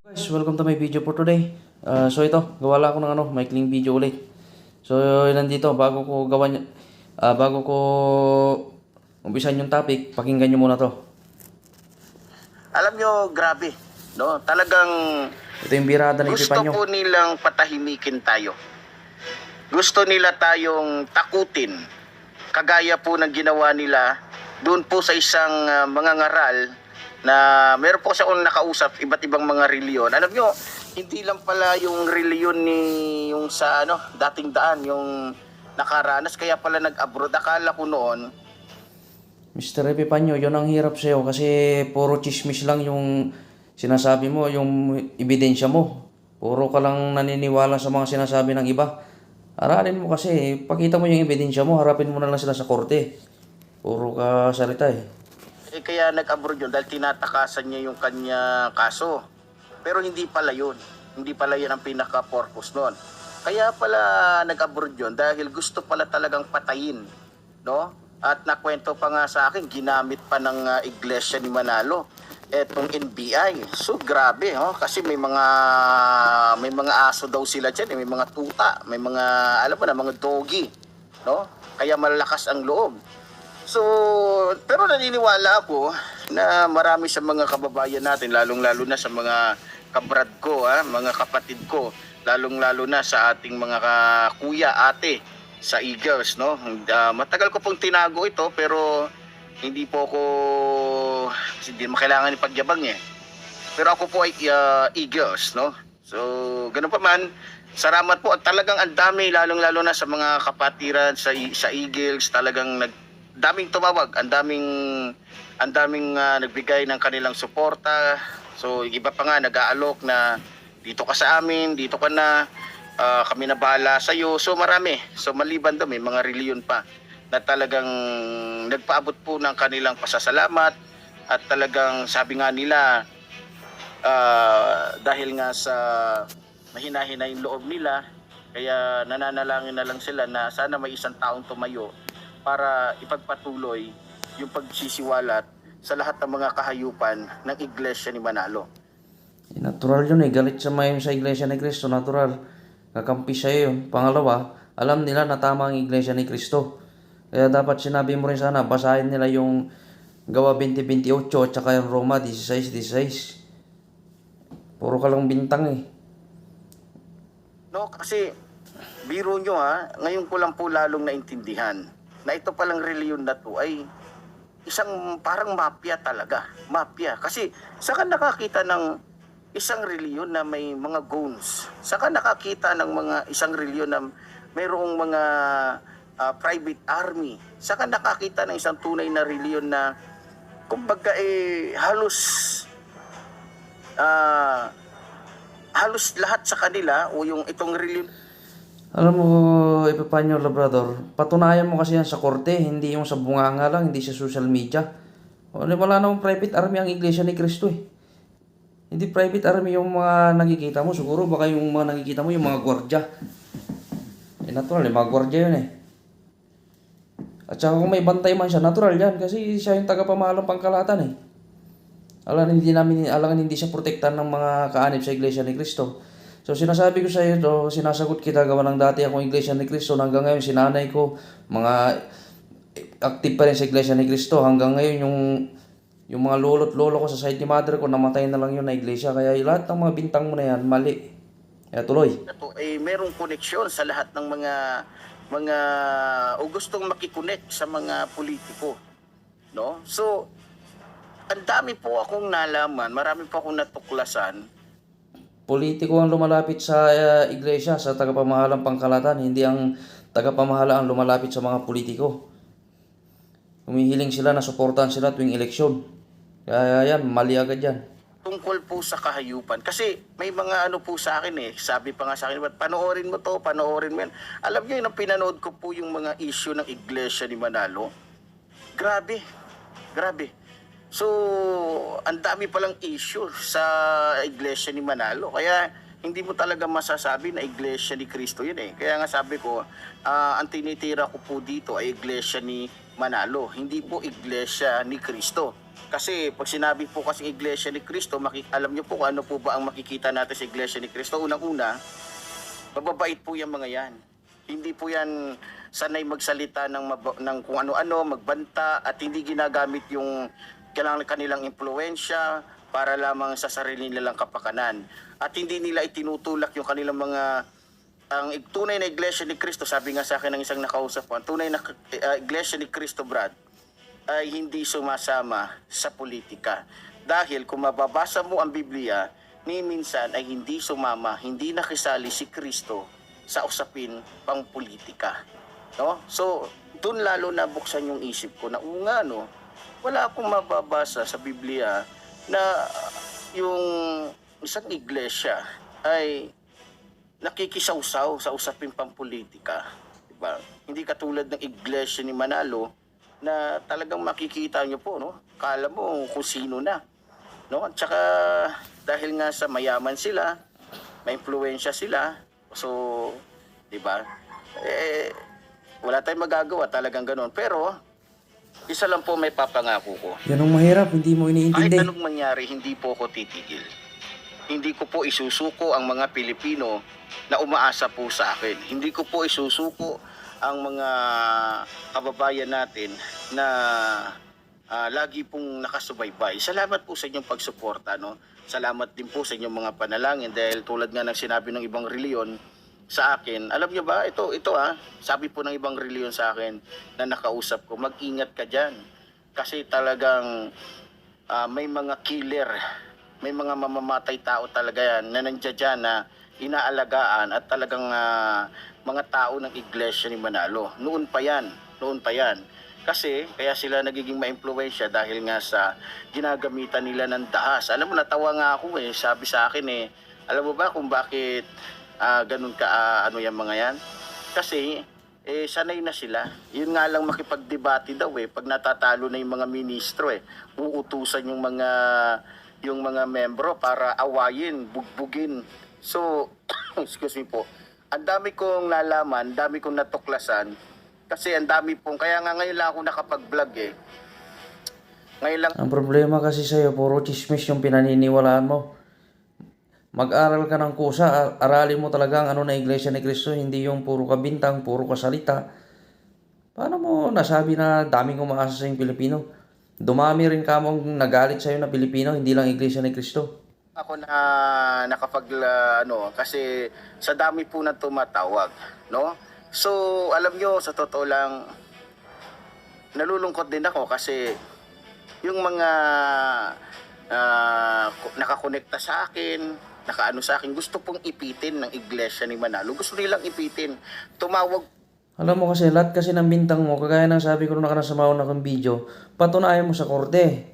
Guys, welcome to my video for today. So ito, gawa lang ako ng maikling video ulit. So nandito, bago ko umpisan yung topic, pakinggan nyo muna to. Alam nyo, grabe, no? Talagang Ito yung birada ng gusto Epipanyo. po nilang patahimikin tayo. Gusto nila tayong takutin. Kagaya po ng ginawa nila doon po sa isang mga ngaral na meron po siya akong nakausap, iba't ibang mga reliyon. Alam nyo, hindi lang pala yung reliyon ni yung sa dating daan, yung nakaranas, kaya pala nag-abroad. Akala ko noon, Mr. Epipanyo, yun ang hirap sa'yo kasi puro chismis lang yung sinasabi mo, yung ebidensya mo. Puro ka lang naniniwala sa mga sinasabi ng iba. Aralin mo kasi, pakita mo yung ebidensya mo, harapin mo na lang sila sa korte. Puro ka salita kaya nag-abroad yun dahil tinatakasan niya yung kanya kaso. Pero hindi pala yun. Hindi pala yun ang pinaka-purpose nun. Kaya pala nag-abroad yun dahil gusto pala talagang patayin. No? At nakwento pa nga sa akin, ginamit pa ng iglesia ni Manalo etong NBI. So grabe, kasi may mga aso daw sila diyan, may mga tuta, may mga alam mo na mga doggy, no? Kaya malakas ang loob. So, pero naniniwala ako na marami sa mga kababayan natin, lalong-lalo na sa mga kabrad ko, mga kapatid ko, lalong-lalo na sa ating mga kuya, ate, sa Eagles, no? Matagal ko pong tinago ito, pero hindi mo kailangan ipagyabang Pero ako po ay Eagles, no? So, ganun pa man, salamat po. At talagang ang dami, lalong-lalo na sa mga kapatiran sa Eagles, talagang daming tumawag, ang daming nagbigay ng kanilang suporta. So iba pa nga nag-aalok na dito ka sa amin, dito ka na, kami na bahala sa iyo. So marami. So maliban doon may mga reliyon pa na talagang nagpaabot po ng kanilang pasasalamat at talagang sabi nga nila dahil nga sa mahina-hina yung loob nila, kaya nananalangin na lang sila na sana may isang taong tumayo para ipagpatuloy yung pagsisiwalat sa lahat ng mga kahayupan ng Iglesia ni Manalo. Natural yun galit sa Iglesia ni Cristo, natural. Kakampi siya yun. Pangalawa, alam nila na tama ang Iglesia ni Cristo. Kaya dapat sinabi mo rin sana, basahin nila yung Gawa 20:28 at saka yung Roma 16:16. Puro ka lang bintang No, kasi biro nyo ngayon ko lang po lalong naintindihan na ito palang reliyon na to ay isang parang mafia talaga. Mafia. Kasi saan ka nakakita ng isang reliyon na may mga goons? Saan ka nakakita ng isang reliyon na mayroong mga private army? Saan ka nakakita ng isang tunay na reliyon na kumbaga halos lahat sa kanila o yung itong reliyon. Alam mo, Epipanyo Labrador, patunayan mo kasi yan sa korte, hindi yung sa bunganga lang, hindi sa social media. Wala namang private army ang Iglesia ni Cristo Hindi private army yung mga nakikita mo. Siguro baka yung mga nakikita mo, yung mga gwardya. Natural, mga gwardya yun At saka kung may bantay man siya, natural yan. Kasi siya yung tagapamahalang pangkalatan Alangan hindi siya protektan ng mga kaanib sa Iglesia ni Cristo. So sinasabi ko sa iyo to, sinasagot kita gawa ng dati akong Iglesia ni Cristo hanggang ngayon sinanay ko mga active pa rin sa Iglesia ni Cristo hanggang ngayon yung mga lolo't lolo ko sa side ni mother ko namatay na lang yun na iglesia, kaya lahat ng mga bintang mo na yan mali. Kaya tuloy. Ito ay merong koneksyon sa lahat ng mga o gustong makikonek sa mga politiko, no? So ang dami po akong nalaman, marami po akong natuklasan. Politiko ang lumalapit sa iglesia, sa tagapamahalang pangkalatan, hindi ang tagapamahala ang lumalapit sa mga politiko. Humihiling sila na suportahan sila tuwing eleksyon. Kaya yan, mali agad yan. Tungkol po sa kahayupan. Kasi may mga po sa akin sabi pa nga sa akin, panoorin mo to, panoorin mo yan. Alam niyo, pinanood ko po yung mga issue ng Iglesia ni Manalo. Grabe. So, ang dami palang issue sa Iglesia ni Manalo. Kaya, hindi mo talaga masasabi na Iglesia ni Cristo yun Kaya nga sabi ko, ang tinitira ko po dito ay Iglesia ni Manalo. Hindi po Iglesia ni Cristo. Kasi pag sinabi po kasi Iglesia ni Cristo, alam niyo po kung ano po ba ang makikita natin sa Iglesia ni Cristo? Unang-una, mababait po yung mga yan. Hindi po yan sanay magsalita ng kung ano-ano, magbanta, at hindi ginagamit yung kanilang impluensya para lamang sa sarili nilang kapakanan. At hindi nila itinutulak yung kanilang mga ang tunay na Iglesia ni Cristo. Sabi nga sa akin ng isang nakausap ko, ang tunay na Iglesia ni Cristo, Brad, ay hindi sumasama sa politika. Dahil kung mababasa mo ang Biblia, ni minsan ay hindi sumama, hindi nakisali si Kristo sa usapin pang politika. No? So, doon lalo nabuksan yung isip ko na nga, no, wala akong mababasa sa Biblia na yung isang iglesia ay nakikisawsaw sa usapin pang politika. Diba? Hindi katulad ng iglesia ni Manalo na talagang makikita nyo po, no? Kala mo kung sino na. No? At saka dahil nga sa mayaman sila, may impluwensya sila, so, di ba? Wala tayong magagawa, talagang ganoon. Pero, isa lang po may papangako ko. Yan ang mahirap, hindi mo Kahit iniintindi. anong mangyari, hindi po ako titigil. Hindi ko po isusuko ang mga Pilipino na umaasa po sa akin. Hindi ko po isusuko ang mga kababayan natin na lagi pong nakasubaybay. Salamat po sa inyong pagsuporta, no? Salamat din po sa inyong mga panalangin dahil tulad nga ng sinabi ng ibang reliyon sa akin, alam niyo ba, ito sabi po ng ibang reliyon sa akin na nakausap ko, mag-ingat ka dyan. Kasi talagang may mga killer, may mga mamamatay tao talaga yan na nandiyan dyan na inaalagaan at talagang mga tao ng Iglesia ni Manalo. Noon pa yan. Kasi kaya sila nagiging maimpluwensya dahil nga sa ginagamitan nila ng dahas. Alam mo, natawa nga ako sabi sa akin alam mo ba kung bakit ganun ka ano yung mga yan? Kasi sanay na sila. Yun nga lang makipagdebate daw pag natatalo na yung mga ministro uutusan yung mga membro para awayin, bugbugin. So, excuse me po. Ang dami kong nalaman, dami kong natuklasan kasi ang dami pong, kaya nga ngayon lang ako nakapag-vlog Ngayon lang. Ang problema kasi sa'yo, puro chismis yung pinaniniwalaan mo. Mag-aral ka ng kusa, aralin mo talaga ang ano na Iglesia ni Cristo, hindi yung puro kabintang, puro kasalita. Paano mo nasabi na daming umaasa sa yung Pilipino? Dumami rin ka mong nagalit sa'yo na Pilipino, hindi lang Iglesia ni Cristo. Ako na kasi sa dami po na tumatawag, no? So, alam nyo, sa totoo lang, nalulungkot din ako kasi yung mga nakakonekta sa akin, nakaano sa akin, gusto pong ipitin ng Iglesia ni Manalo. Gusto nilang ipitin. Tumawag. Alam mo kasi, lahat kasi ng bintang mo, kagaya ng sabi ko nung nakaraan sa mauna kong video, patunayan mo sa korte.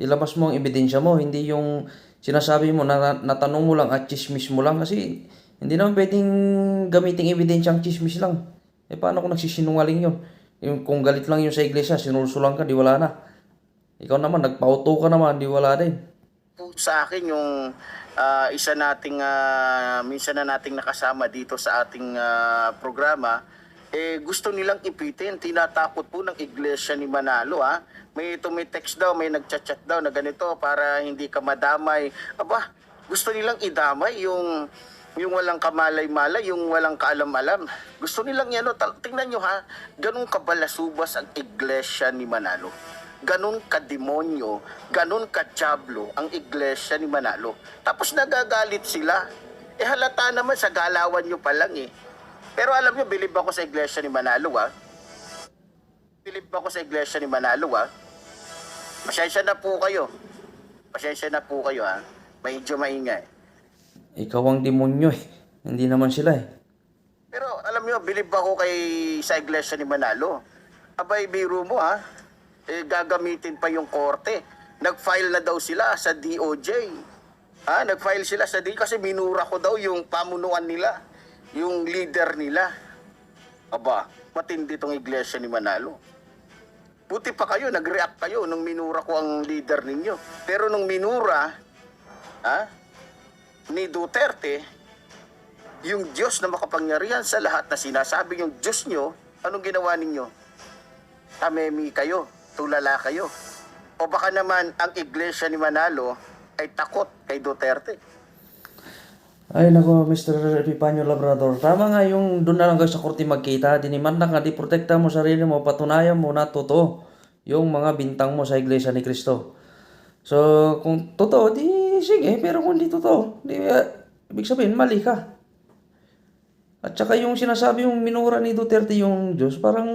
Ilabas mo ang ebidensya mo, hindi yung sinasabi mo na natanong mo lang at chismis mo lang kasi hindi naman pwedeng gamitin ebidensya ang chismis lang. Paano kung nagsisinungaling yun? Yung, kung galit lang yun sa iglesia, sinulsulang ka, di wala na. Ikaw naman, nagpauto ka naman, di wala din. Sa akin yung isa nating minsan na nating nakasama dito sa ating programa, gusto nilang ipitin, tinatakot po ng Iglesia ni Manalo May text daw, may nagchat-chat daw na ganito para hindi ka madamay. Aba, gusto nilang idamay yung walang kamalay-malay, yung walang kaalam-alam. Gusto nilang yan, tingnan nyo ganun kabalasubas ang Iglesia ni Manalo. Ganun ka-demonyo, ganun ka-diablo ang Iglesia ni Manalo. Tapos nagagalit sila. Halata naman sa galawan nyo pa lang Pero alam nyo, bilib ako sa Iglesia ni Manalo Bilib ako sa Iglesia ni Manalo Pasensya na po kayo. Medyo maingay. Ikaw ang demonyo hindi naman sila Pero alam nyo, bilib ako sa Iglesia ni Manalo. Abay, biro mo gagamitin pa yung korte. Nag-file na daw sila sa DOJ. Nag-file sila sa DOJ kasi minura ko daw yung pamunuan nila, yung leader nila. Aba, matindi tong Iglesia ni Manalo. Buti pa kayo, nag-react kayo nung minura ko ang leader ninyo. Pero nung minura ni Duterte, yung Diyos na makapangyarihan sa lahat na sinasabi yung Diyos nyo, anong ginawa ninyo? Tamemi kayo, tulala kayo. O baka naman ang iglesia ni Manalo ay takot kay Duterte. Ay nako, Mr. Epipanyo Labrador. Tama nga yung doon na lang kayo sa korte magkita. Dinimanda nga, di protekta mo sarili mo. Patunayan mo na totoo yung mga bintang mo sa Iglesia ni Cristo. So, kung totoo, di sige. Pero kung di totoo, di, ibig sabihin, mali ka. At saka yung sinasabi yung minura ni Duterte yung Diyos, parang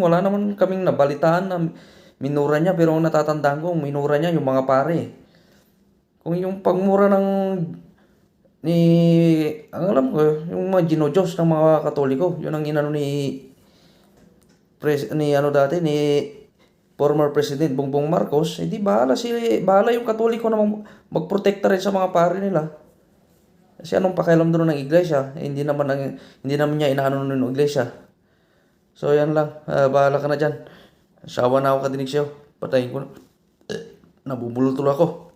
wala naman kaming nabalitaan na minura niya. Pero ang natatandaan ko, minura niya yung mga pare. Kung yung pagmura ng ang alam ko, yung mga ginodiyos ng mga Katoliko, yun ang inano ni former President Bongbong Marcos, di bahala yung Katoliko na magprotekta rin sa mga pare nila. Kasi anong pakialam doon ng iglesia? Hindi naman niya inaano ng iglesia. So yan lang, bahala ka na dyan. Sawa na ako kadinig sa'yo. Patayin ko na. Nabubulol tuloy ako.